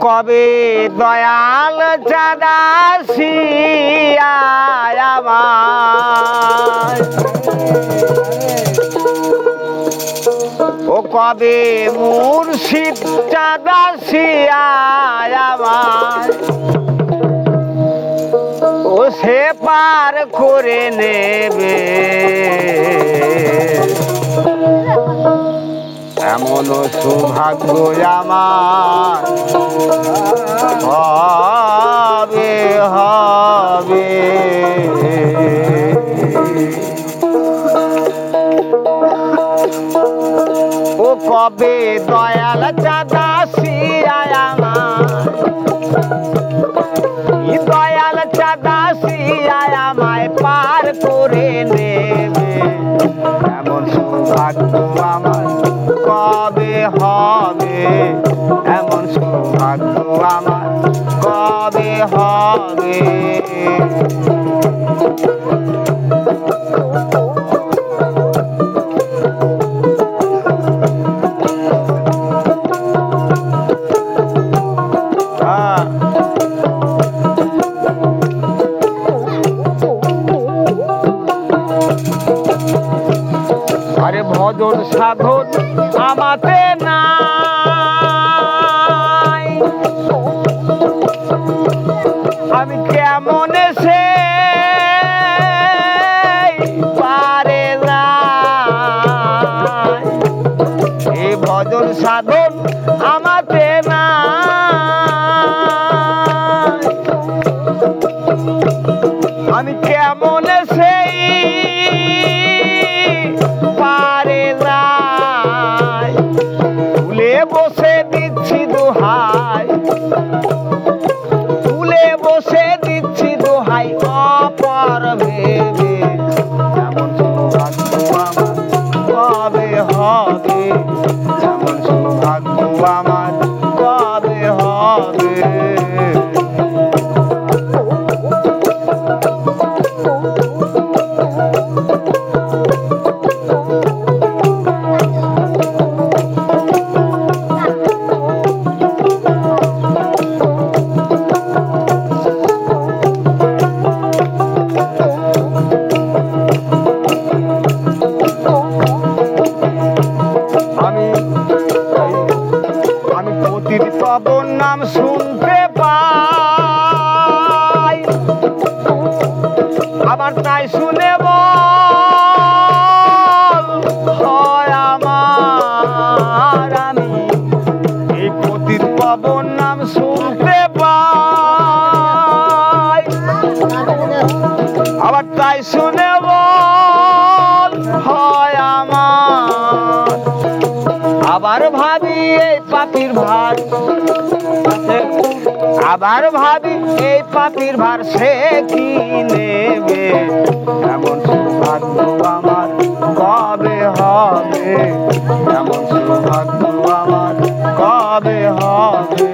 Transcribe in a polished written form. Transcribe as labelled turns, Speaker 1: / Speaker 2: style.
Speaker 1: কবে দয়াল চাঁদাসিয়া আমার, ও কবে মুর্শিদ চাঁদাসিয়া আমার, ও সে পার করে নেবে। এমন সৌভাগ্য আমার হবে হবে। ও কবে দয়াল চাঁদাসিয়া আমার, দয়াল চাঁদাসিয়া আমায় পার করে নেবে। এমন সৌভাগ্য আমার কবে হবে, এমন সৌভাগ্য আমার কবে হবে। আরে ভজন সাধন আমাতে নাই, আমি কেমন সে পারে না। এই ভজন সাধন আমাতে নাই, আমি কেমন সেই পারে নাই। ভুলে বসে দিচ্ছি দোহাই, ভুলে বসে দিচ্ছি দোহাই অপর ভেবে। এমন সৌভাগ্য আমার কবে হবে, এমন সৌভাগ্য আমার কবে হবে। তব নাম শুনতে পাই, আবার তাই শুনে হয় আমার। আমি এই পতিত পাবন নাম শুনতে পাই, আবার তাই শুনে হয় আমার। আবার ভাবি এই পাপির ভার, আবার ভাবি এই পাপির ভার সে কি নেবে। এমন সৌভাগ্য আমার কবে হবে, এমন সৌভাগ্য আমার কবে হবে।